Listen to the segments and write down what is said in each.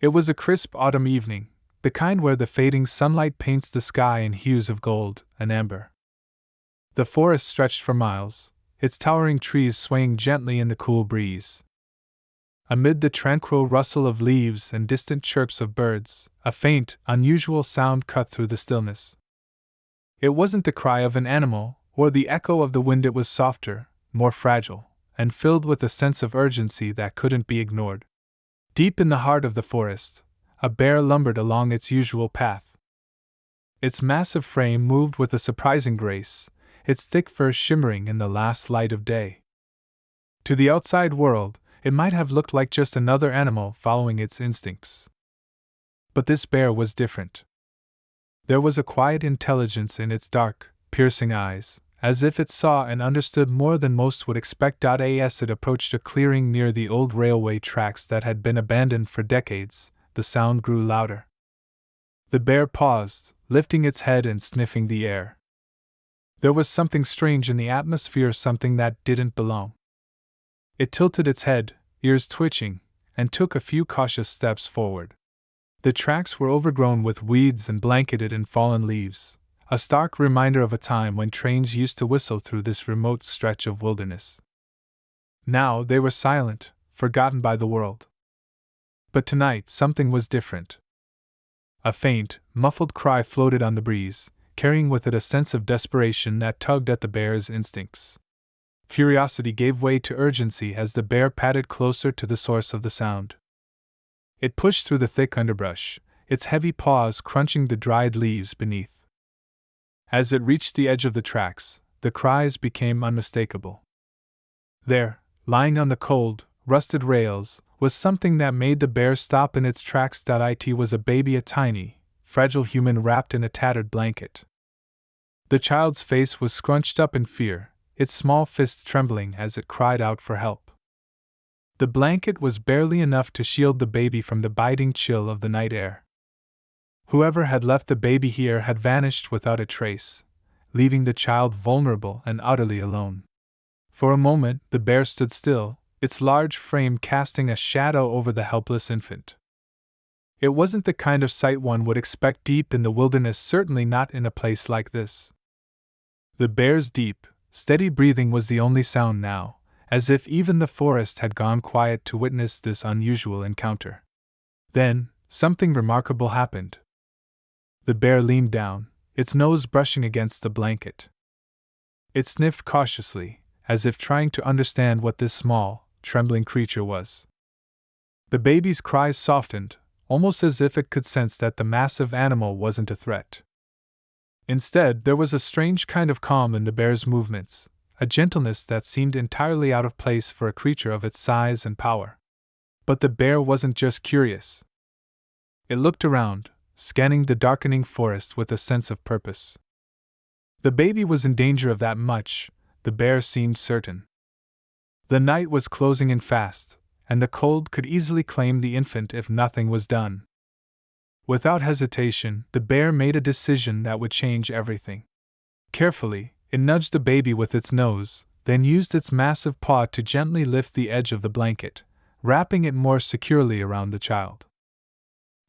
It was a crisp autumn evening, the kind where the fading sunlight paints the sky in hues of gold and amber. The forest stretched for miles, its towering trees swaying gently in the cool breeze. Amid the tranquil rustle of leaves and distant chirps of birds, a faint, unusual sound cut through the stillness. It wasn't the cry of an animal, or the echo of the wind. It was softer, more fragile, and filled with a sense of urgency that couldn't be ignored. Deep in the heart of the forest, a bear lumbered along its usual path. Its massive frame moved with a surprising grace, its thick fur shimmering in the last light of day. To the outside world, it might have looked like just another animal following its instincts. But this bear was different. There was a quiet intelligence in its dark, piercing eyes, as if it saw and understood more than most would expect. As it approached a clearing near the old railway tracks that had been abandoned for decades, the sound grew louder. The bear paused, lifting its head and sniffing the air. There was something strange in the atmosphere, something that didn't belong. It tilted its head, ears twitching, and took a few cautious steps forward. The tracks were overgrown with weeds and blanketed in fallen leaves, a stark reminder of a time when trains used to whistle through this remote stretch of wilderness. Now they were silent, forgotten by the world. But tonight something was different. A faint, muffled cry floated on the breeze, carrying with it a sense of desperation that tugged at the bear's instincts. Curiosity gave way to urgency as the bear padded closer to the source of the sound. It pushed through the thick underbrush, its heavy paws crunching the dried leaves beneath. As it reached the edge of the tracks, the cries became unmistakable. There, lying on the cold, rusted rails, was something that made the bear stop in its tracks. It was a baby, a tiny, fragile human wrapped in a tattered blanket. The child's face was scrunched up in fear, its small fists trembling as it cried out for help. The blanket was barely enough to shield the baby from the biting chill of the night air. Whoever had left the baby here had vanished without a trace, leaving the child vulnerable and utterly alone. For a moment, the bear stood still, its large frame casting a shadow over the helpless infant. It wasn't the kind of sight one would expect deep in the wilderness, certainly not in a place like this. The bear's deep, steady breathing was the only sound now, as if even the forest had gone quiet to witness this unusual encounter. Then, something remarkable happened. The bear leaned down, its nose brushing against the blanket. It sniffed cautiously, as if trying to understand what this small, trembling creature was. The baby's cries softened, almost as if it could sense that the massive animal wasn't a threat. Instead, there was a strange kind of calm in the bear's movements, a gentleness that seemed entirely out of place for a creature of its size and power. But the bear wasn't just curious. It looked around, scanning the darkening forest with a sense of purpose. The baby was in danger of that much, the bear seemed certain. The night was closing in fast, and the cold could easily claim the infant if nothing was done. Without hesitation, the bear made a decision that would change everything. Carefully, it nudged the baby with its nose, then used its massive paw to gently lift the edge of the blanket, wrapping it more securely around the child.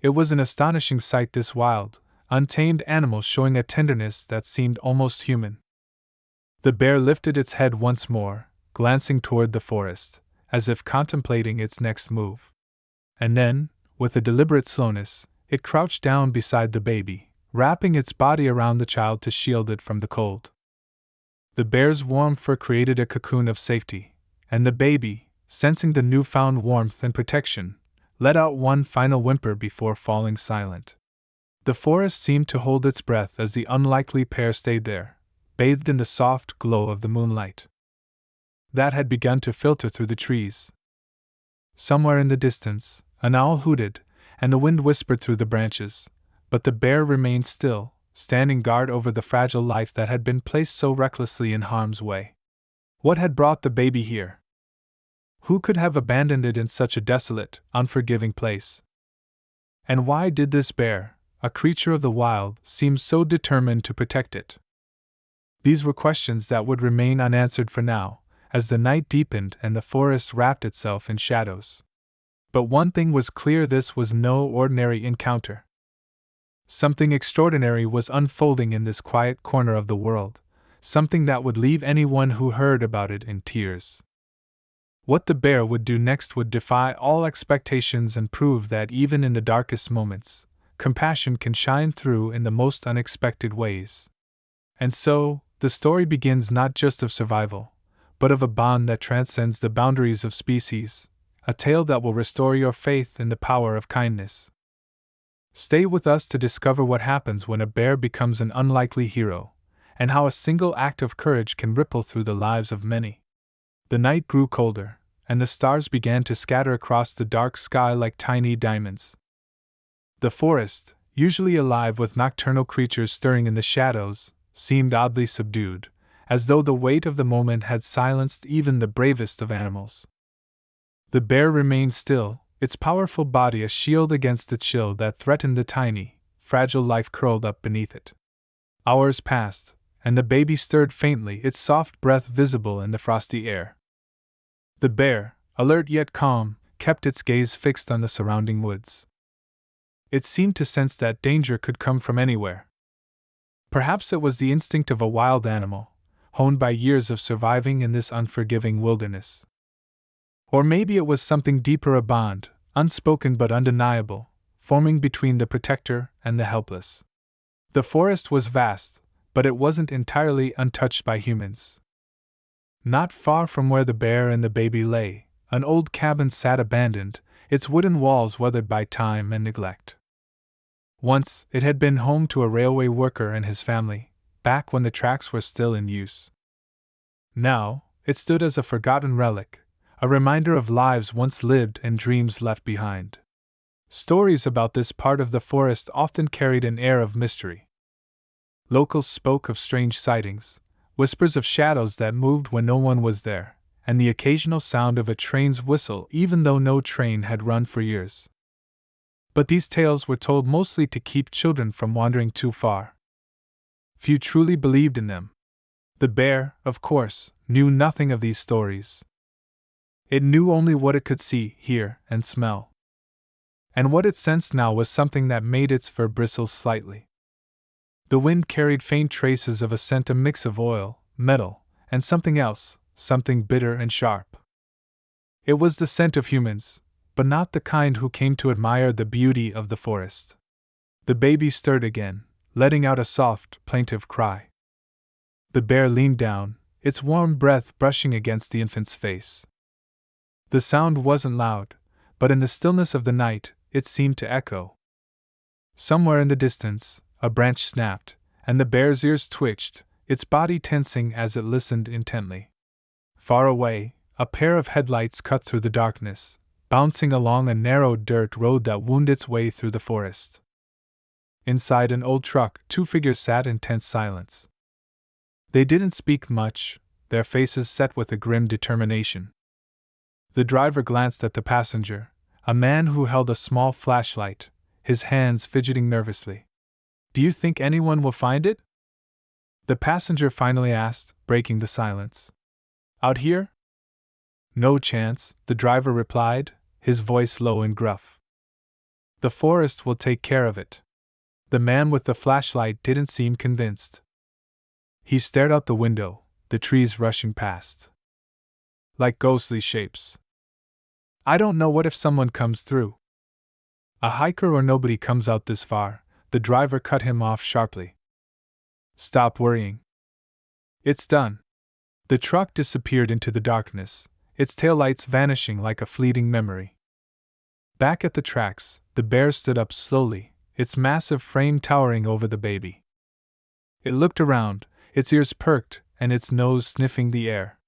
It was an astonishing sight, this wild, untamed animal showing a tenderness that seemed almost human. The bear lifted its head once more, glancing toward the forest, as if contemplating its next move. And then, with a deliberate slowness, it crouched down beside the baby, wrapping its body around the child to shield it from the cold. The bear's warm fur created a cocoon of safety, and the baby, sensing the newfound warmth and protection, let out one final whimper before falling silent. The forest seemed to hold its breath as the unlikely pair stayed there, bathed in the soft glow of the moonlight that had begun to filter through the trees. Somewhere in the distance, an owl hooted, and the wind whispered through the branches, but the bear remained still, standing guard over the fragile life that had been placed so recklessly in harm's way. What had brought the baby here? Who could have abandoned it in such a desolate, unforgiving place? And why did this bear, a creature of the wild, seem so determined to protect it? These were questions that would remain unanswered for now, as the night deepened and the forest wrapped itself in shadows. But one thing was clear: this was no ordinary encounter. Something extraordinary was unfolding in this quiet corner of the world, something that would leave anyone who heard about it in tears. What the bear would do next would defy all expectations and prove that even in the darkest moments, compassion can shine through in the most unexpected ways. And so, the story begins not just of survival, but of a bond that transcends the boundaries of species, a tale that will restore your faith in the power of kindness. Stay with us to discover what happens when a bear becomes an unlikely hero, and how a single act of courage can ripple through the lives of many. The night grew colder, and the stars began to scatter across the dark sky like tiny diamonds. The forest, usually alive with nocturnal creatures stirring in the shadows, seemed oddly subdued, as though the weight of the moment had silenced even the bravest of animals. The bear remained still, its powerful body a shield against the chill that threatened the tiny, fragile life curled up beneath it. Hours passed, and the baby stirred faintly, its soft breath visible in the frosty air. The bear, alert yet calm, kept its gaze fixed on the surrounding woods. It seemed to sense that danger could come from anywhere. Perhaps it was the instinct of a wild animal, honed by years of surviving in this unforgiving wilderness. Or maybe it was something deeper, a bond, unspoken but undeniable, forming between the protector and the helpless. The forest was vast, but it wasn't entirely untouched by humans. Not far from where the bear and the baby lay, an old cabin sat abandoned, its wooden walls weathered by time and neglect. Once, it had been home to a railway worker and his family, back when the tracks were still in use. Now, it stood as a forgotten relic, a reminder of lives once lived and dreams left behind. Stories about this part of the forest often carried an air of mystery. Locals spoke of strange sightings, whispers of shadows that moved when no one was there, and the occasional sound of a train's whistle even though no train had run for years. But these tales were told mostly to keep children from wandering too far. Few truly believed in them. The bear, of course, knew nothing of these stories. It knew only what it could see, hear, and smell. And what it sensed now was something that made its fur bristle slightly. The wind carried faint traces of a scent, a mix of oil, metal, and something else, something bitter and sharp. It was the scent of humans, but not the kind who came to admire the beauty of the forest. The baby stirred again, letting out a soft, plaintive cry. The bear leaned down, its warm breath brushing against the infant's face. The sound wasn't loud, but in the stillness of the night, it seemed to echo. Somewhere in the distance, a branch snapped, and the bear's ears twitched, its body tensing as it listened intently. Far away, a pair of headlights cut through the darkness, bouncing along a narrow dirt road that wound its way through the forest. Inside an old truck, two figures sat in tense silence. They didn't speak much, their faces set with a grim determination. The driver glanced at the passenger, a man who held a small flashlight, his hands fidgeting nervously. "Do you think anyone will find it?" the passenger finally asked, breaking the silence. "Out here?" "No chance," the driver replied, his voice low and gruff. "The forest will take care of it." The man with the flashlight didn't seem convinced. He stared out the window, the trees rushing past. "Like ghostly shapes." "I don't know, what if someone comes through?" "A hiker or nobody comes out this far," the driver cut him off sharply. "Stop worrying. It's done." The truck disappeared into the darkness, its taillights vanishing like a fleeting memory. Back at the tracks, the bear stood up slowly, its massive frame towering over the baby. It looked around, its ears perked, and its nose sniffing the air.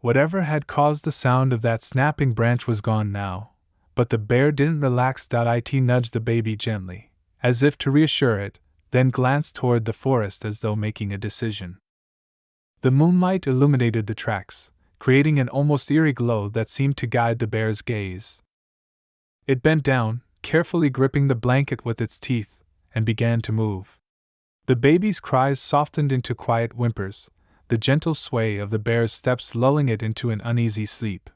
Whatever had caused the sound of that snapping branch was gone now, but the bear didn't relax. It nudged the baby gently, as if to reassure it, then glanced toward the forest as though making a decision. The moonlight illuminated the tracks, creating an almost eerie glow that seemed to guide the bear's gaze. It bent down, carefully gripping the blanket with its teeth, and began to move. The baby's cries softened into quiet whimpers, the gentle sway of the bear's steps lulling it into an uneasy sleep.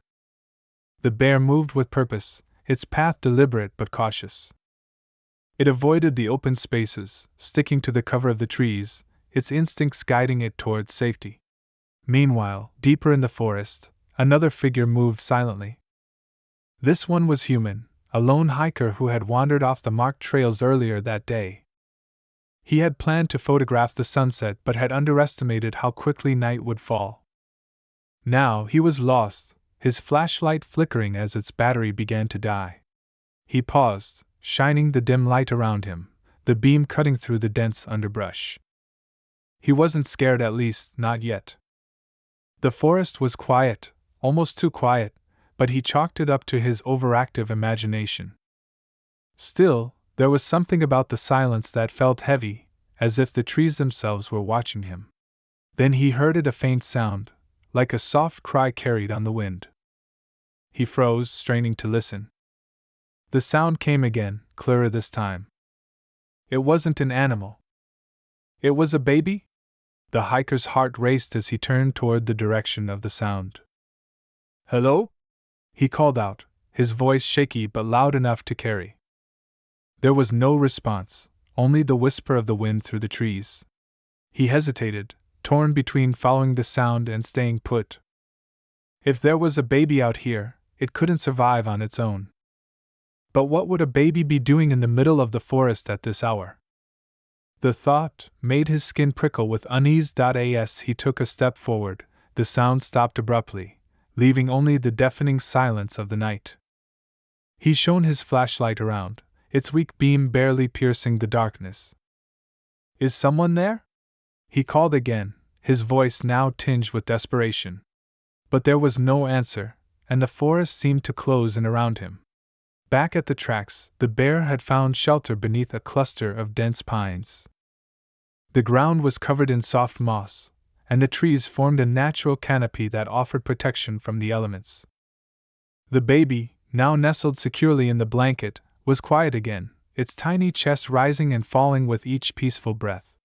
The bear moved with purpose, its path deliberate but cautious. It avoided the open spaces, sticking to the cover of the trees, its instincts guiding it towards safety. Meanwhile, deeper in the forest, another figure moved silently. This one was human, a lone hiker who had wandered off the marked trails earlier that day. He had planned to photograph the sunset but had underestimated how quickly night would fall. Now he was lost, his flashlight flickering as its battery began to die. He paused, shining the dim light around him, the beam cutting through the dense underbrush. He wasn't scared, at least, not yet. The forest was quiet, almost too quiet, but he chalked it up to his overactive imagination. Still, there was something about the silence that felt heavy, as if the trees themselves were watching him. Then he heard a faint sound, like a soft cry carried on the wind. He froze, straining to listen. The sound came again, clearer this time. It wasn't an animal. It was a baby? The hiker's heart raced as he turned toward the direction of the sound. "Hello?" he called out, his voice shaky but loud enough to carry. There was no response, only the whisper of the wind through the trees. He hesitated, torn between following the sound and staying put. If there was a baby out here, it couldn't survive on its own. But what would a baby be doing in the middle of the forest at this hour? The thought made his skin prickle with unease. As he took a step forward, the sound stopped abruptly, leaving only the deafening silence of the night. He shone his flashlight around, its weak beam barely piercing the darkness. "Is someone there?" he called again, his voice now tinged with desperation. But there was no answer, and the forest seemed to close in around him. Back at the tracks, the bear had found shelter beneath a cluster of dense pines. The ground was covered in soft moss, and the trees formed a natural canopy that offered protection from the elements. The baby, now nestled securely in the blanket, was quiet again, its tiny chest rising and falling with each peaceful breath.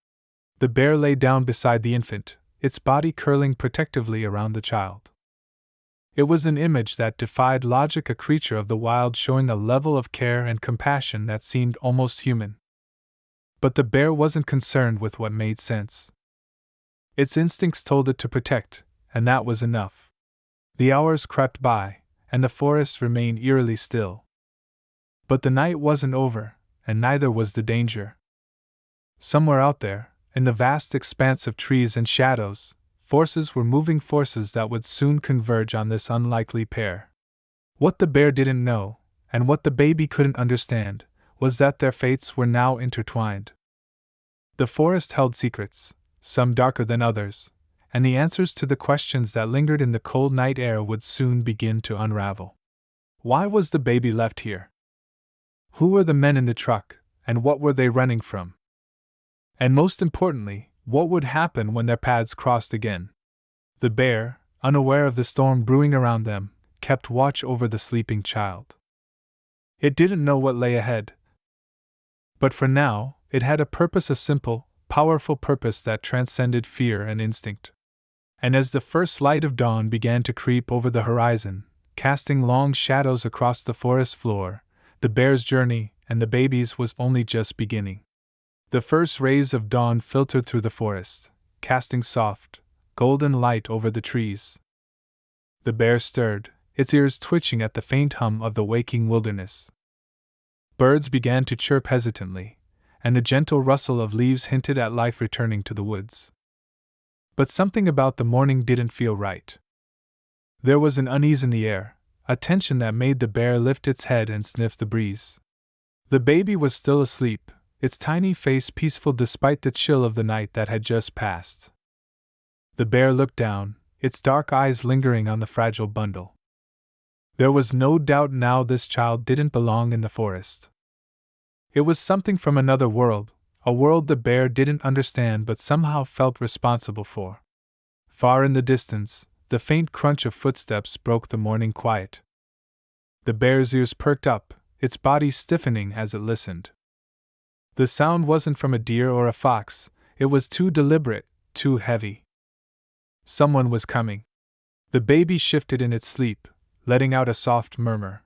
The bear lay down beside the infant, its body curling protectively around the child. It was an image that defied logic, a creature of the wild showing a level of care and compassion that seemed almost human. But the bear wasn't concerned with what made sense. Its instincts told it to protect, and that was enough. The hours crept by, and the forest remained eerily still. But the night wasn't over, and neither was the danger. Somewhere out there, in the vast expanse of trees and shadows, forces were moving, forces that would soon converge on this unlikely pair. What the bear didn't know, and what the baby couldn't understand, was that their fates were now intertwined. The forest held secrets, some darker than others, and the answers to the questions that lingered in the cold night air would soon begin to unravel. Why was the baby left here? Who were the men in the truck, and what were they running from? And most importantly, what would happen when their paths crossed again? The bear, unaware of the storm brewing around them, kept watch over the sleeping child. It didn't know what lay ahead. But for now, it had a purpose, a simple, powerful purpose that transcended fear and instinct. And as the first light of dawn began to creep over the horizon, casting long shadows across the forest floor, the bear's journey, and the baby's, was only just beginning. The first rays of dawn filtered through the forest, casting soft, golden light over the trees. The bear stirred, its ears twitching at the faint hum of the waking wilderness. Birds began to chirp hesitantly, and the gentle rustle of leaves hinted at life returning to the woods. But something about the morning didn't feel right. There was an unease in the air, a tension that made the bear lift its head and sniff the breeze. The baby was still asleep, its tiny face peaceful despite the chill of the night that had just passed. The bear looked down, its dark eyes lingering on the fragile bundle. There was no doubt now this child didn't belong in the forest. It was something from another world, a world the bear didn't understand but somehow felt responsible for. Far in the distance, the faint crunch of footsteps broke the morning quiet. The bear's ears perked up, its body stiffening as it listened. The sound wasn't from a deer or a fox, it was too deliberate, too heavy. Someone was coming. The baby shifted in its sleep, letting out a soft murmur.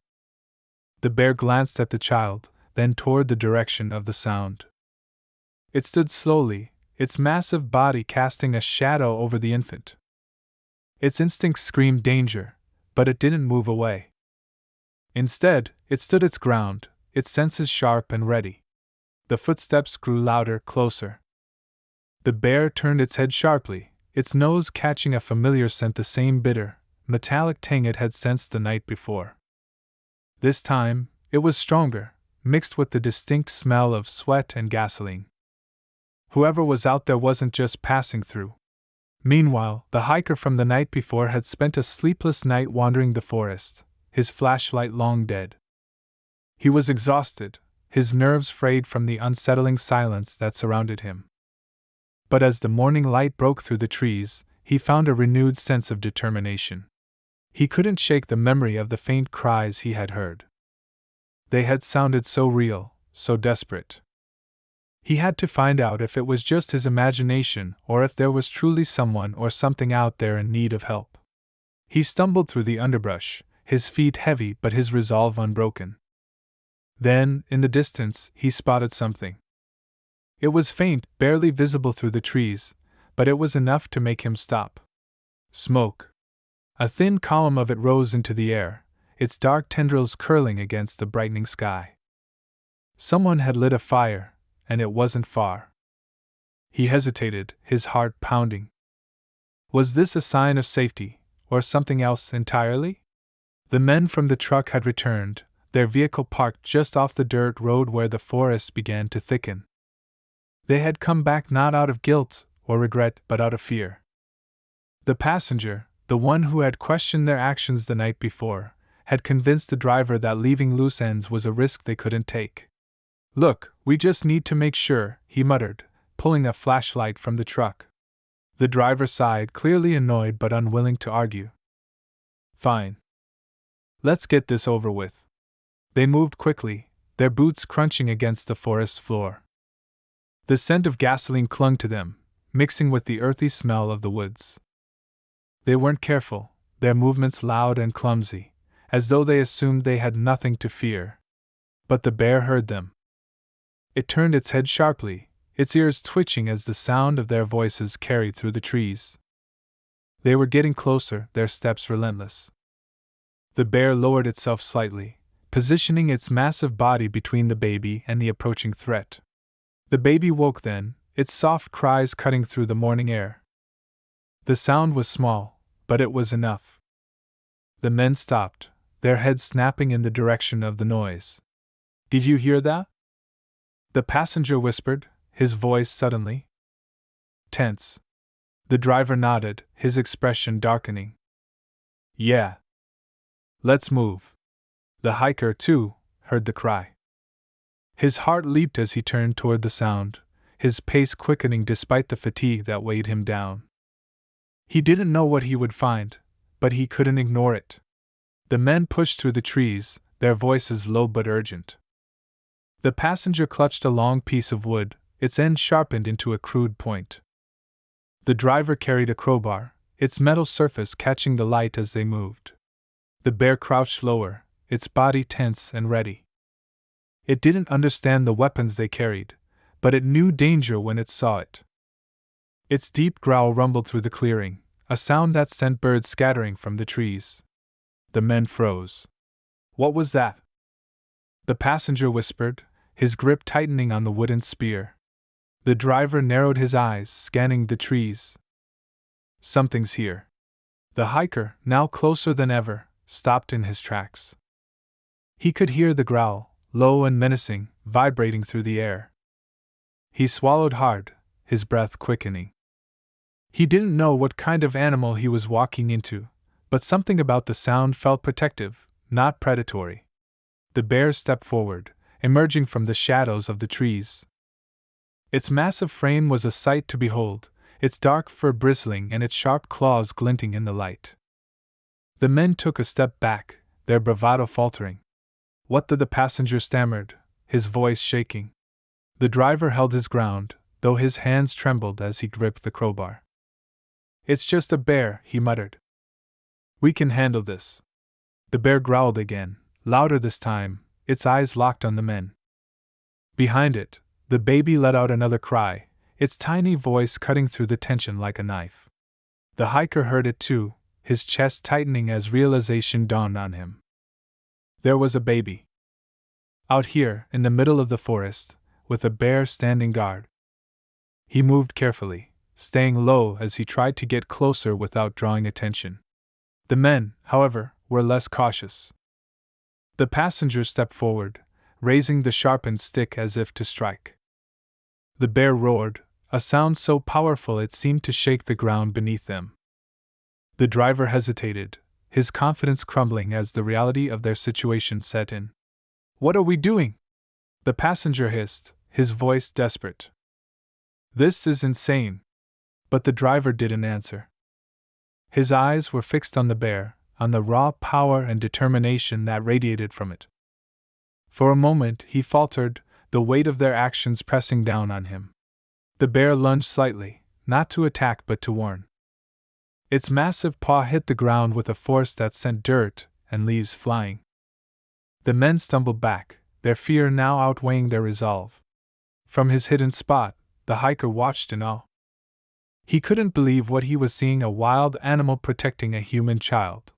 The bear glanced at the child, then toward the direction of the sound. It stood slowly, its massive body casting a shadow over the infant. Its instincts screamed danger, but it didn't move away. Instead, it stood its ground, its senses sharp and ready. The footsteps grew louder, closer. The bear turned its head sharply, its nose catching a familiar scent, the same bitter, metallic tang it had sensed the night before. This time, it was stronger, mixed with the distinct smell of sweat and gasoline. Whoever was out there wasn't just passing through. Meanwhile, the hiker from the night before had spent a sleepless night wandering the forest, his flashlight long dead. He was exhausted, his nerves frayed from the unsettling silence that surrounded him. But as the morning light broke through the trees, he found a renewed sense of determination. He couldn't shake the memory of the faint cries he had heard. They had sounded so real, so desperate. He had to find out if it was just his imagination or if there was truly someone or something out there in need of help. He stumbled through the underbrush, his feet heavy but his resolve unbroken. Then, in the distance, he spotted something. It was faint, barely visible through the trees, but it was enough to make him stop. Smoke. A thin column of it rose into the air, its dark tendrils curling against the brightening sky. Someone had lit a fire, and it wasn't far. He hesitated, his heart pounding. Was this a sign of safety, or something else entirely? The men from the truck had returned, their vehicle parked just off the dirt road where the forest began to thicken. They had come back not out of guilt or regret but out of fear. The passenger, the one who had questioned their actions the night before, had convinced the driver that leaving loose ends was a risk they couldn't take. "Look, we just need to make sure," he muttered, pulling a flashlight from the truck. The driver sighed, clearly annoyed but unwilling to argue. "Fine. Let's get this over with." They moved quickly, their boots crunching against the forest floor. The scent of gasoline clung to them, mixing with the earthy smell of the woods. They weren't careful, their movements loud and clumsy, as though they assumed they had nothing to fear. But the bear heard them. It turned its head sharply, its ears twitching as the sound of their voices carried through the trees. They were getting closer, their steps relentless. The bear lowered itself slightly, positioning its massive body between the baby and the approaching threat. The baby woke then, its soft cries cutting through the morning air. The sound was small, but it was enough. The men stopped, their heads snapping in the direction of the noise. "Did you hear that?" The passenger whispered, his voice suddenly tense. The driver nodded, his expression darkening. "Yeah. Let's move." The hiker, too, heard the cry. His heart leaped as he turned toward the sound, his pace quickening despite the fatigue that weighed him down. He didn't know what he would find, but he couldn't ignore it. The men pushed through the trees, their voices low but urgent. The passenger clutched a long piece of wood, its end sharpened into a crude point. The driver carried a crowbar, its metal surface catching the light as they moved. The bear crouched lower, its body tense and ready. It didn't understand the weapons they carried, but it knew danger when it saw it. Its deep growl rumbled through the clearing, a sound that sent birds scattering from the trees. The men froze. "What was that?" The passenger whispered, his grip tightening on the wooden spear. The driver narrowed his eyes, scanning the trees. "Something's here." The hiker, now closer than ever, stopped in his tracks. He could hear the growl, low and menacing, vibrating through the air. He swallowed hard, his breath quickening. He didn't know what kind of animal he was walking into, but something about the sound felt protective, not predatory. The bear stepped forward, emerging from the shadows of the trees. Its massive frame was a sight to behold, its dark fur bristling and its sharp claws glinting in the light. The men took a step back, their bravado faltering. "What?" the passenger stammered, his voice shaking. The driver held his ground, though his hands trembled as he gripped the crowbar. "It's just a bear," he muttered. "We can handle this." The bear growled again, louder this time, its eyes locked on the men. Behind it, the baby let out another cry, its tiny voice cutting through the tension like a knife. The hiker heard it too, his chest tightening as realization dawned on him. There was a baby. Out here, in the middle of the forest, with a bear standing guard. He moved carefully, staying low as he tried to get closer without drawing attention. The men, however, were less cautious. The passenger stepped forward, raising the sharpened stick as if to strike. The bear roared, a sound so powerful it seemed to shake the ground beneath them. The driver hesitated, his confidence crumbling as the reality of their situation set in. "What are we doing?" the passenger hissed, his voice desperate. "This is insane." But the driver didn't answer. His eyes were fixed on the bear, on the raw power and determination that radiated from it. For a moment he faltered, the weight of their actions pressing down on him. The bear lunged slightly, not to attack but to warn. Its massive paw hit the ground with a force that sent dirt and leaves flying. The men stumbled back, their fear now outweighing their resolve. From his hidden spot, the hiker watched in awe. He couldn't believe what he was seeing, a wild animal protecting a human child.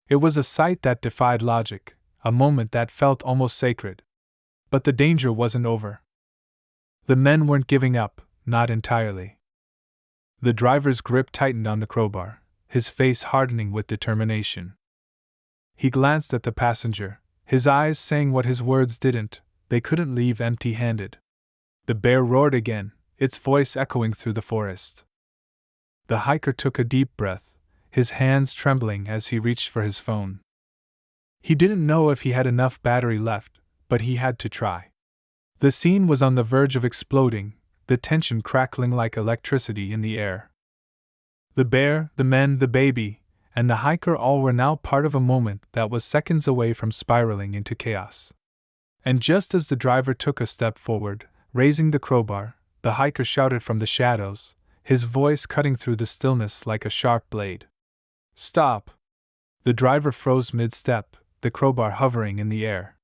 It was a sight that defied logic, a moment that felt almost sacred. But the danger wasn't over. The men weren't giving up, not entirely. The driver's grip tightened on the crowbar, his face hardening with determination. He glanced at the passenger, his eyes saying what his words didn't: they couldn't leave empty-handed. The bear roared again, its voice echoing through the forest. The hiker took a deep breath, his hands trembling as he reached for his phone. He didn't know if he had enough battery left, but he had to try. The scene was on the verge of exploding, the tension crackling like electricity in the air. The bear, the men, the baby, and the hiker all were now part of a moment that was seconds away from spiraling into chaos. And just as the driver took a step forward, raising the crowbar, the hiker shouted from the shadows, his voice cutting through the stillness like a sharp blade. "Stop!" The driver froze mid-step, the crowbar hovering in the air.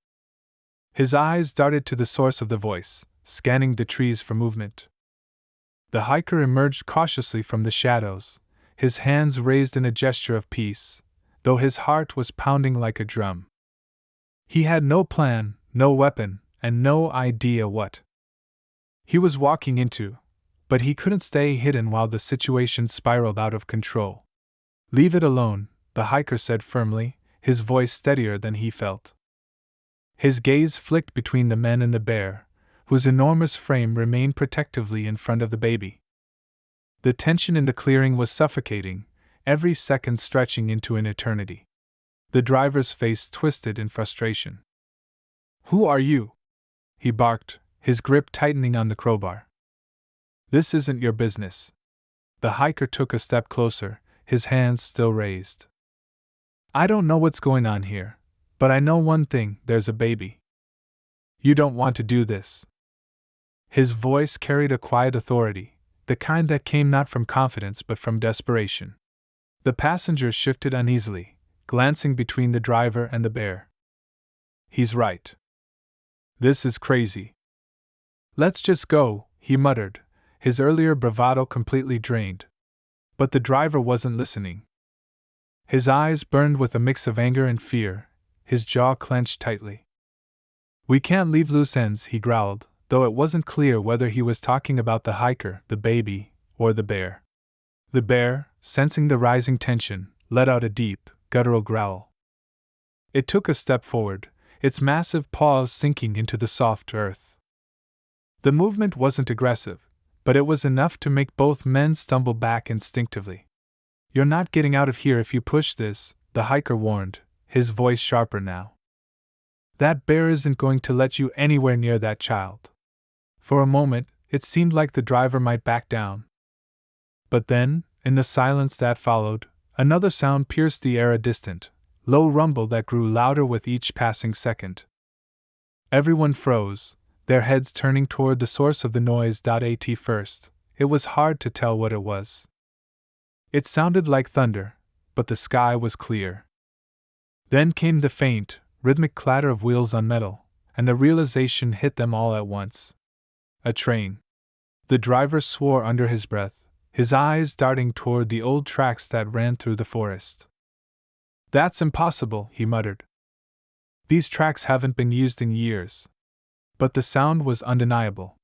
His eyes darted to the source of the voice, scanning the trees for movement. The hiker emerged cautiously from the shadows, his hands raised in a gesture of peace, though his heart was pounding like a drum. He had no plan, no weapon, and no idea what he was walking into, but he couldn't stay hidden while the situation spiraled out of control. "Leave it alone," the hiker said firmly, his voice steadier than he felt. His gaze flicked between the men and the bear, whose enormous frame remained protectively in front of the baby. The tension in the clearing was suffocating, every second stretching into an eternity. The driver's face twisted in frustration. "Who are you?" he barked, his grip tightening on the crowbar. "This isn't your business." The hiker took a step closer, his hands still raised. "I don't know what's going on here, but I know one thing: there's a baby. You don't want to do this." His voice carried a quiet authority, the kind that came not from confidence but from desperation. The passenger shifted uneasily, glancing between the driver and the bear. "He's right. This is crazy. Let's just go," he muttered, his earlier bravado completely drained. But the driver wasn't listening. His eyes burned with a mix of anger and fear, his jaw clenched tightly. "We can't leave loose ends," he growled, though it wasn't clear whether he was talking about the hiker, the baby, or the bear. The bear, sensing the rising tension, let out a deep, guttural growl. It took a step forward, its massive paws sinking into the soft earth. The movement wasn't aggressive, but it was enough to make both men stumble back instinctively. "You're not getting out of here if you push this," the hiker warned, his voice sharper now. "That bear isn't going to let you anywhere near that child." For a moment, it seemed like the driver might back down. But then, in the silence that followed, another sound pierced the air, a distant, low rumble that grew louder with each passing second. Everyone froze, their heads turning toward the source of the noise. At first, it was hard to tell what it was. It sounded like thunder, but the sky was clear. Then came the faint, rhythmic clatter of wheels on metal, and the realization hit them all at once. A train. The driver swore under his breath, his eyes darting toward the old tracks that ran through the forest. "That's impossible," he muttered. "These tracks haven't been used in years." But the sound was undeniable.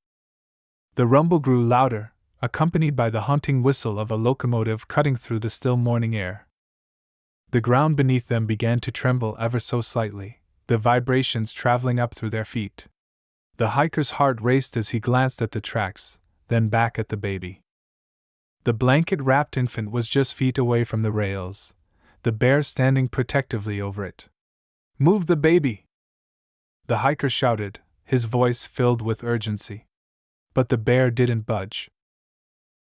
The rumble grew louder, accompanied by the haunting whistle of a locomotive cutting through the still morning air. The ground beneath them began to tremble ever so slightly, the vibrations traveling up through their feet. The hiker's heart raced as he glanced at the tracks, then back at the baby. The blanket-wrapped infant was just feet away from the rails, the bear standing protectively over it. "Move the baby!" The hiker shouted, his voice filled with urgency. But the bear didn't budge.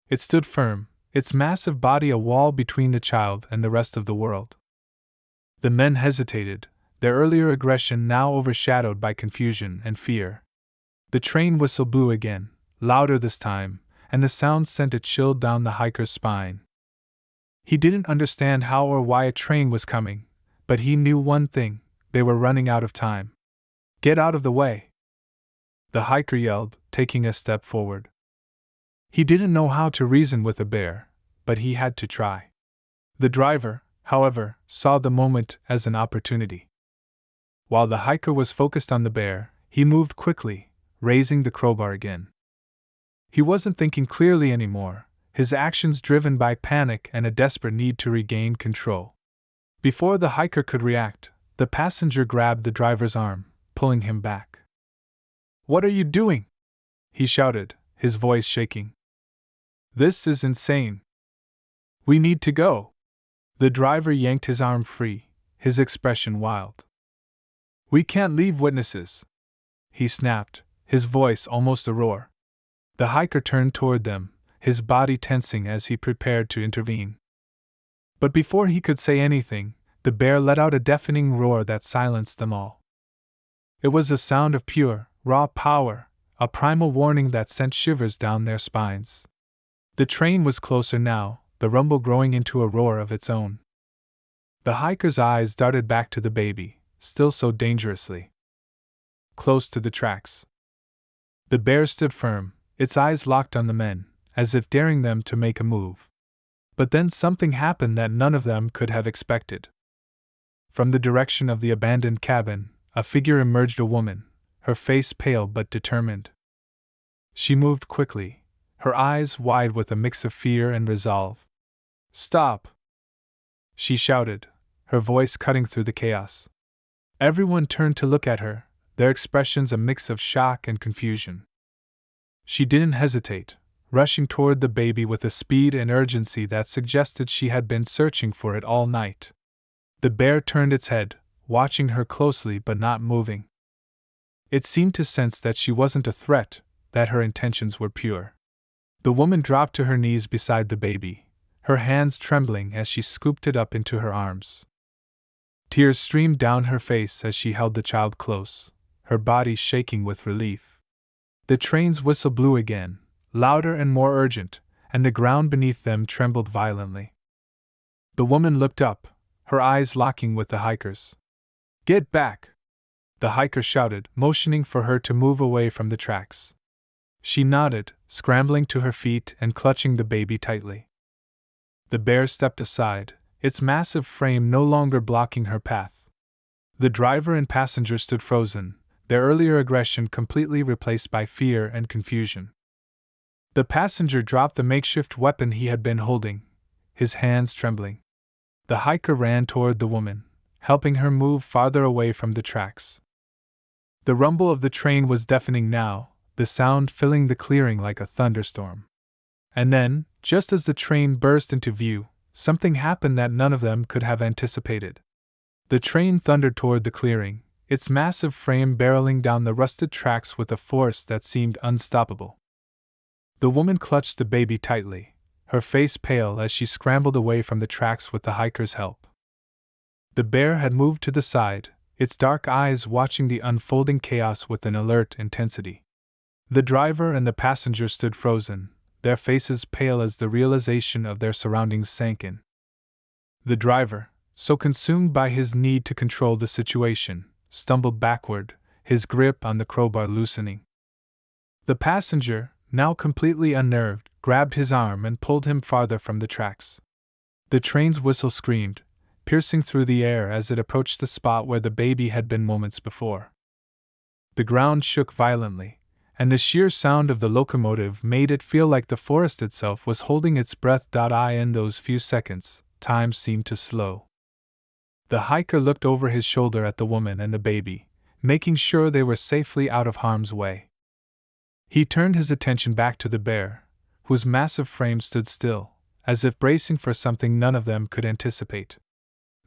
It stood firm, its massive body a wall between the child and the rest of the world. The men hesitated, their earlier aggression now overshadowed by confusion and fear. The train whistle blew again, louder this time, and the sound sent a chill down the hiker's spine. He didn't understand how or why a train was coming, but he knew one thing: they were running out of time. "Get out of the way!" the hiker yelled, taking a step forward. He didn't know how to reason with a bear, but he had to try. The driver, however, saw the moment as an opportunity. While the hiker was focused on the bear, he moved quickly, raising the crowbar again. He wasn't thinking clearly anymore, his actions driven by panic and a desperate need to regain control. Before the hiker could react, the passenger grabbed the driver's arm, pulling him back. "What are you doing?" he shouted, his voice shaking. "This is insane. We need to go." The driver yanked his arm free, his expression wild. "We can't leave witnesses," he snapped, his voice almost a roar. The hiker turned toward them, his body tensing as he prepared to intervene. But before he could say anything, the bear let out a deafening roar that silenced them all. It was a sound of pure, raw power, a primal warning that sent shivers down their spines. The train was closer now, the rumble growing into a roar of its own. The hiker's eyes darted back to the baby, still so dangerously close to the tracks. The bear stood firm, its eyes locked on the men, as if daring them to make a move. But then something happened that none of them could have expected. From the direction of the abandoned cabin, a figure emerged, a woman, her face pale but determined. She moved quickly, her eyes wide with a mix of fear and resolve. "Stop!" she shouted, her voice cutting through the chaos. Everyone turned to look at her, their expressions a mix of shock and confusion. She didn't hesitate, rushing toward the baby with a speed and urgency that suggested she had been searching for it all night. The bear turned its head, watching her closely but not moving. It seemed to sense that she wasn't a threat, that her intentions were pure. The woman dropped to her knees beside the baby, her hands trembling as she scooped it up into her arms. Tears streamed down her face as she held the child close, her body shaking with relief. The train's whistle blew again, louder and more urgent, and the ground beneath them trembled violently. The woman looked up, her eyes locking with the hiker's. "Get back!" the hiker shouted, motioning for her to move away from the tracks. She nodded, scrambling to her feet and clutching the baby tightly. The bear stepped aside, its massive frame no longer blocking her path. The driver and passenger stood frozen, their earlier aggression completely replaced by fear and confusion. The passenger dropped the makeshift weapon he had been holding, his hands trembling. The hiker ran toward the woman, helping her move farther away from the tracks. The rumble of the train was deafening now, the sound filling the clearing like a thunderstorm. And then, just as the train burst into view, something happened that none of them could have anticipated. The train thundered toward the clearing, its massive frame barreling down the rusted tracks with a force that seemed unstoppable. The woman clutched the baby tightly, her face pale as she scrambled away from the tracks with the hiker's help. The bear had moved to the side, its dark eyes watching the unfolding chaos with an alert intensity. The driver and the passenger stood frozen, their faces pale as the realization of their surroundings sank in. The driver, so consumed by his need to control the situation, stumbled backward, his grip on the crowbar loosening. The passenger, now completely unnerved, grabbed his arm and pulled him farther from the tracks. The train's whistle screamed, piercing through the air as it approached the spot where the baby had been moments before. The ground shook violently, and the sheer sound of the locomotive made it feel like the forest itself was holding its breath. In those few seconds, time seemed to slow. The hiker looked over his shoulder at the woman and the baby, making sure they were safely out of harm's way. He turned his attention back to the bear, whose massive frame stood still, as if bracing for something none of them could anticipate.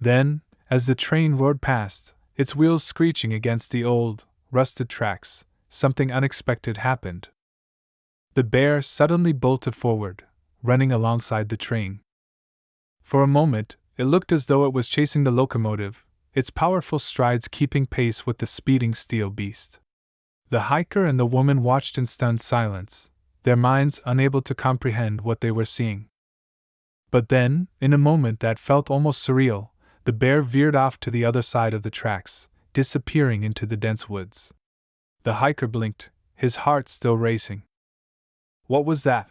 Then, as the train roared past, its wheels screeching against the old, rusted tracks, something unexpected happened. The bear suddenly bolted forward, running alongside the train. For a moment, it looked as though it was chasing the locomotive, its powerful strides keeping pace with the speeding steel beast. The hiker and the woman watched in stunned silence, their minds unable to comprehend what they were seeing. But then, in a moment that felt almost surreal, the bear veered off to the other side of the tracks, disappearing into the dense woods. The hiker blinked, his heart still racing. "What was that?"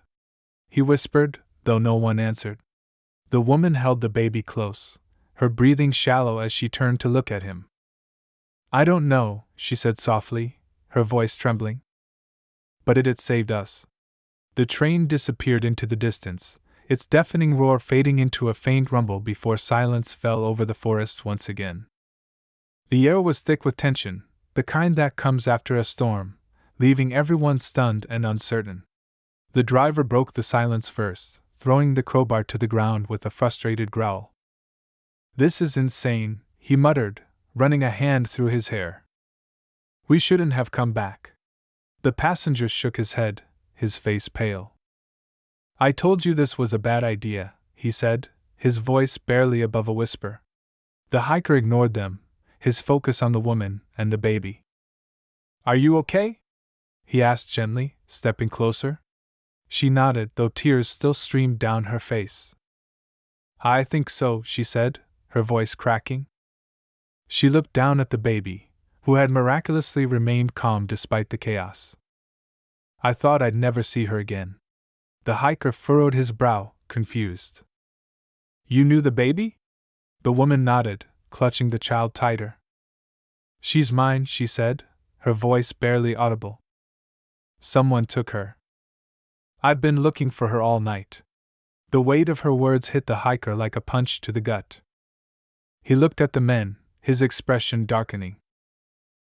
he whispered, though no one answered. The woman held the baby close, her breathing shallow as she turned to look at him. "I don't know," she said softly, her voice trembling. "But it had saved us." The train disappeared into the distance, its deafening roar fading into a faint rumble before silence fell over the forest once again. The air was thick with tension, the kind that comes after a storm, leaving everyone stunned and uncertain. The driver broke the silence first, throwing the crowbar to the ground with a frustrated growl. "This is insane," he muttered, running a hand through his hair. "We shouldn't have come back." The passenger shook his head, his face pale. "I told you this was a bad idea," he said, his voice barely above a whisper. The hiker ignored them, his focus on the woman and the baby. "Are you okay?" he asked gently, stepping closer. She nodded, though tears still streamed down her face. "I think so," she said, her voice cracking. She looked down at the baby, who had miraculously remained calm despite the chaos. "I thought I'd never see her again." The hiker furrowed his brow, confused. "You knew the baby?" The woman nodded, clutching the child tighter. "She's mine," she said, her voice barely audible. "Someone took her. I've been looking for her all night." The weight of her words hit the hiker like a punch to the gut. He looked at the men, his expression darkening.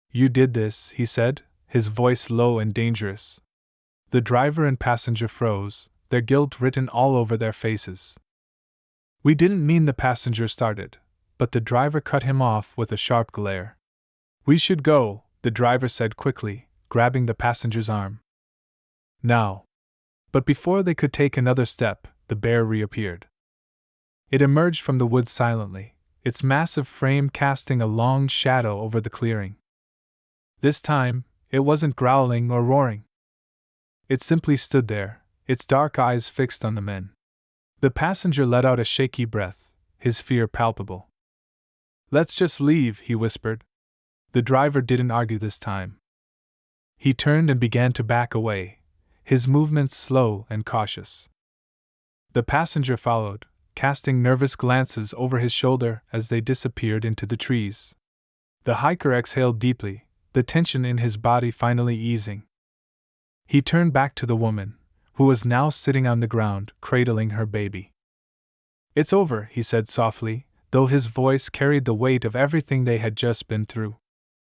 "You did this," he said, his voice low and dangerous. The driver and passenger froze, their guilt written all over their faces. "We didn't mean," the passenger started, but the driver cut him off with a sharp glare. "We should go," the driver said quickly, grabbing the passenger's arm. "Now." But before they could take another step, the bear reappeared. It emerged from the woods silently, its massive frame casting a long shadow over the clearing. This time, it wasn't growling or roaring. It simply stood there, its dark eyes fixed on the men. The passenger let out a shaky breath, his fear palpable. "Let's just leave," he whispered. The driver didn't argue this time. He turned and began to back away, his movements slow and cautious. The passenger followed, casting nervous glances over his shoulder as they disappeared into the trees. The hiker exhaled deeply, the tension in his body finally easing. He turned back to the woman, who was now sitting on the ground, cradling her baby. "It's over," he said softly, though his voice carried the weight of everything they had just been through.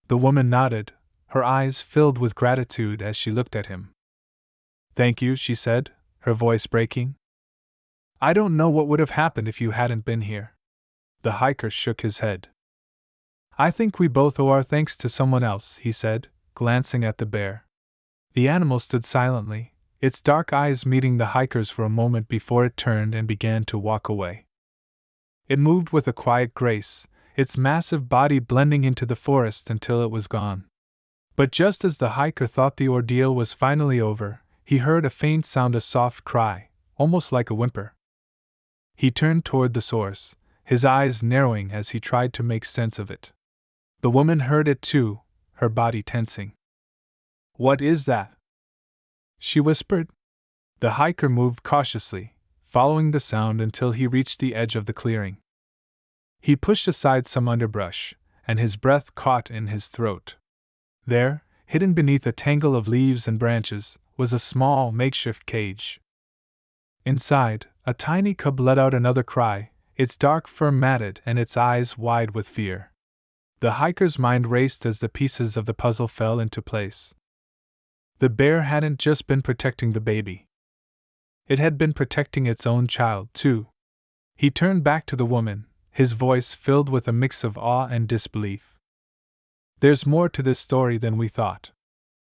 The woman nodded, her eyes filled with gratitude as she looked at him. "Thank you," she said, her voice breaking. "I don't know what would have happened if you hadn't been here." The hiker shook his head. "I think we both owe our thanks to someone else," he said, glancing at the bear. The animal stood silently, its dark eyes meeting the hiker's for a moment before it turned and began to walk away. It moved with a quiet grace, its massive body blending into the forest until it was gone. But just as the hiker thought the ordeal was finally over, he heard a faint sound, a soft cry, almost like a whimper. He turned toward the source, his eyes narrowing as he tried to make sense of it. The woman heard it too, her body tensing. "What is that?" she whispered. The hiker moved cautiously, following the sound until he reached the edge of the clearing. He pushed aside some underbrush, and his breath caught in his throat. There, hidden beneath a tangle of leaves and branches, was a small, makeshift cage. Inside, a tiny cub let out another cry, its dark fur matted and its eyes wide with fear. The hiker's mind raced as the pieces of the puzzle fell into place. The bear hadn't just been protecting the baby. It had been protecting its own child, too. He turned back to the woman, his voice filled with a mix of awe and disbelief. "There's more to this story than we thought."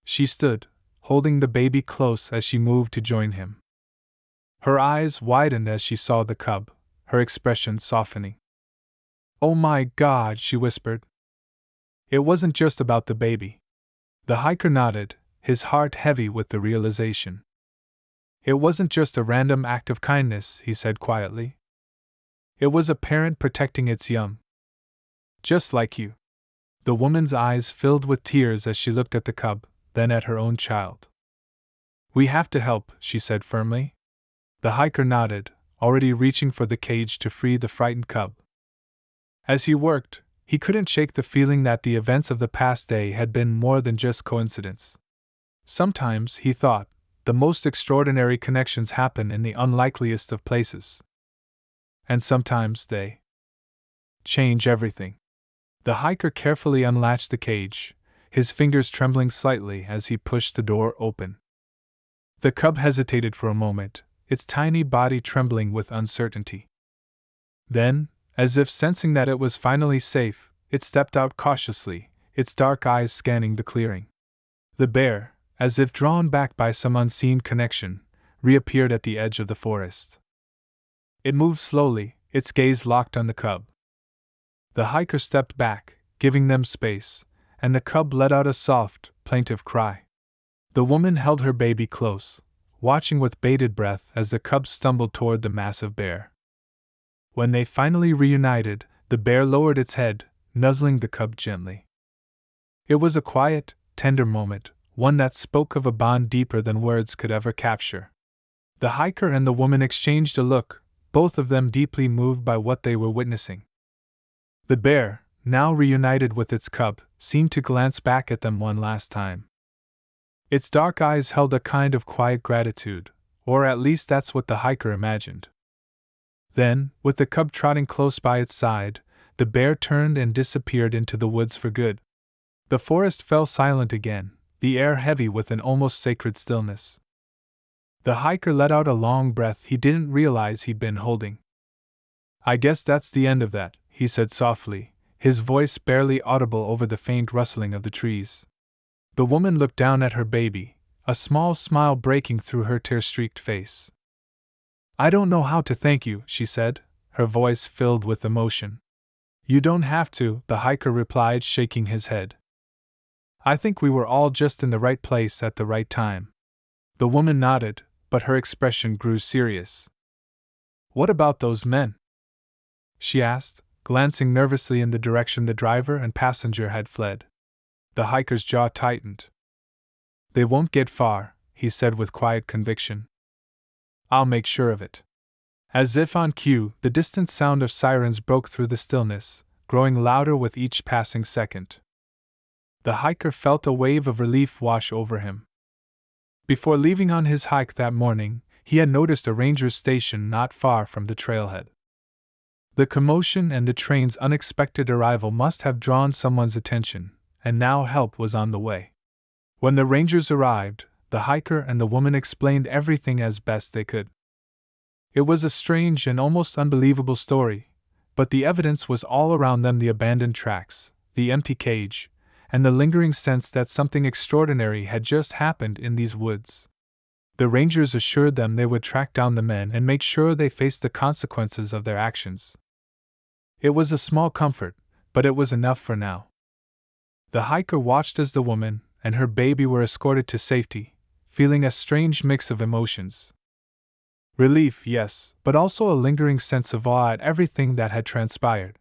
She stood, holding the baby close as she moved to join him. Her eyes widened as she saw the cub, her expression softening. "Oh my God," she whispered. It wasn't just about the baby. The hiker nodded, his heart heavy with the realization. "It wasn't just a random act of kindness," he said quietly. "It was a parent protecting its young. Just like you." The woman's eyes filled with tears as she looked at the cub, then at her own child. "We have to help," she said firmly. The hiker nodded, already reaching for the cage to free the frightened cub. As he worked, he couldn't shake the feeling that the events of the past day had been more than just coincidence. Sometimes, he thought, the most extraordinary connections happen in the unlikeliest of places. And sometimes they change everything. The hiker carefully unlatched the cage, his fingers trembling slightly as he pushed the door open. The cub hesitated for a moment, its tiny body trembling with uncertainty. Then, as if sensing that it was finally safe, it stepped out cautiously, its dark eyes scanning the clearing. The bear, as if drawn back by some unseen connection, reappeared at the edge of the forest. It moved slowly, its gaze locked on the cub. The hiker stepped back, giving them space, and the cub let out a soft, plaintive cry. The woman held her baby close, watching with bated breath as the cub stumbled toward the massive bear. When they finally reunited, the bear lowered its head, nuzzling the cub gently. It was a quiet, tender moment, one that spoke of a bond deeper than words could ever capture. The hiker and the woman exchanged a look, both of them deeply moved by what they were witnessing. The bear, now reunited with its cub, seemed to glance back at them one last time. Its dark eyes held a kind of quiet gratitude, or at least that's what the hiker imagined. Then, with the cub trotting close by its side, the bear turned and disappeared into the woods for good. The forest fell silent again, the air heavy with an almost sacred stillness. The hiker let out a long breath he didn't realize he'd been holding. "I guess that's the end of that," he said softly, his voice barely audible over the faint rustling of the trees. The woman looked down at her baby, a small smile breaking through her tear-streaked face. "I don't know how to thank you," she said, her voice filled with emotion. "You don't have to," the hiker replied, shaking his head. "I think we were all just in the right place at the right time." The woman nodded, but her expression grew serious. "What about those men?" she asked, glancing nervously in the direction the driver and passenger had fled. The hiker's jaw tightened. "They won't get far," he said with quiet conviction. "I'll make sure of it." As if on cue, the distant sound of sirens broke through the stillness, growing louder with each passing second. The hiker felt a wave of relief wash over him. Before leaving on his hike that morning, he had noticed a ranger's station not far from the trailhead. The commotion and the train's unexpected arrival must have drawn someone's attention, and now help was on the way. When the rangers arrived, the hiker and the woman explained everything as best they could. It was a strange and almost unbelievable story, but the evidence was all around them: the abandoned tracks, the empty cage, and the lingering sense that something extraordinary had just happened in these woods. The rangers assured them they would track down the men and make sure they faced the consequences of their actions. It was a small comfort, but it was enough for now. The hiker watched as the woman and her baby were escorted to safety, feeling a strange mix of emotions. Relief, yes, but also a lingering sense of awe at everything that had transpired.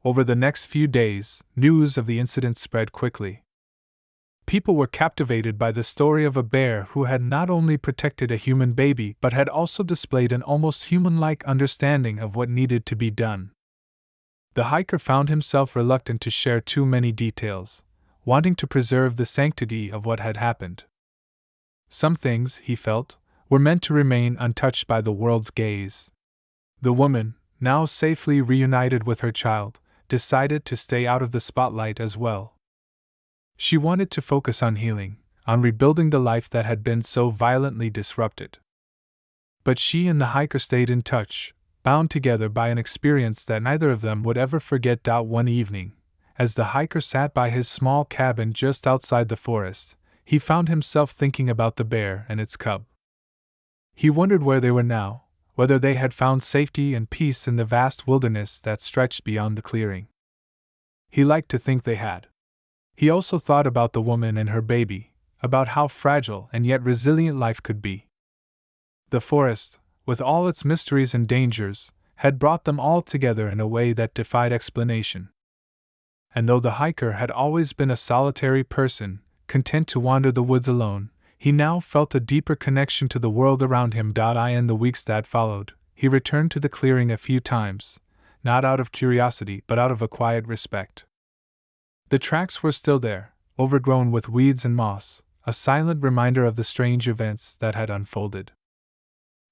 Over the next few days, news of the incident spread quickly. People were captivated by the story of a bear who had not only protected a human baby but had also displayed an almost human-like understanding of what needed to be done. The hiker found himself reluctant to share too many details, wanting to preserve the sanctity of what had happened. Some things, he felt, were meant to remain untouched by the world's gaze. The woman, now safely reunited with her child, decided to stay out of the spotlight as well. She wanted to focus on healing, on rebuilding the life that had been so violently disrupted. But she and the hiker stayed in touch, bound together by an experience that neither of them would ever forget. One evening, as the hiker sat by his small cabin just outside the forest, he found himself thinking about the bear and its cub. He wondered where they were now, whether they had found safety and peace in the vast wilderness that stretched beyond the clearing. He liked to think they had. He also thought about the woman and her baby, about how fragile and yet resilient life could be. The forest, with all its mysteries and dangers, had brought them all together in a way that defied explanation. And though the hiker had always been a solitary person, content to wander the woods alone, he now felt a deeper connection to the world around him. In the weeks that followed, he returned to the clearing a few times, not out of curiosity but out of a quiet respect. The tracks were still there, overgrown with weeds and moss, a silent reminder of the strange events that had unfolded.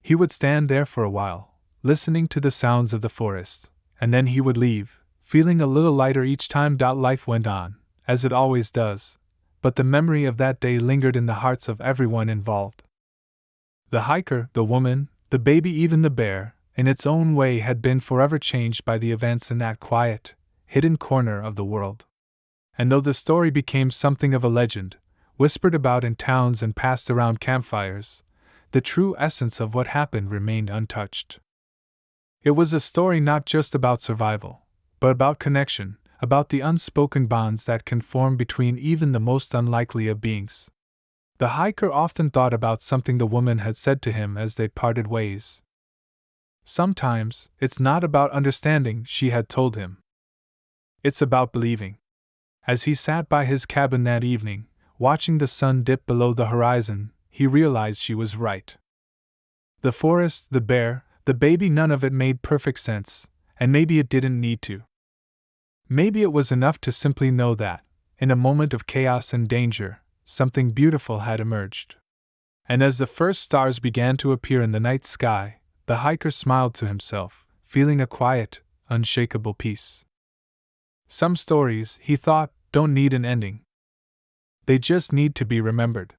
He would stand there for a while, listening to the sounds of the forest, and then he would leave, feeling a little lighter each time. Life went on, as it always does, but the memory of that day lingered in the hearts of everyone involved. The hiker, the woman, the baby, even the bear, in its own way had been forever changed by the events in that quiet, hidden corner of the world. And though the story became something of a legend, whispered about in towns and passed around campfires, the true essence of what happened remained untouched. It was a story not just about survival, but about connection, about the unspoken bonds that can form between even the most unlikely of beings. The hiker often thought about something the woman had said to him as they parted ways. Sometimes, it's not about understanding, she had told him. It's about believing. As he sat by his cabin that evening, watching the sun dip below the horizon, he realized she was right. The forest, the bear, the baby, none of it made perfect sense, and maybe it didn't need to. Maybe it was enough to simply know that, in a moment of chaos and danger, something beautiful had emerged. And as the first stars began to appear in the night sky, the hiker smiled to himself, feeling a quiet, unshakable peace. Some stories, he thought, don't need an ending. They just need to be remembered.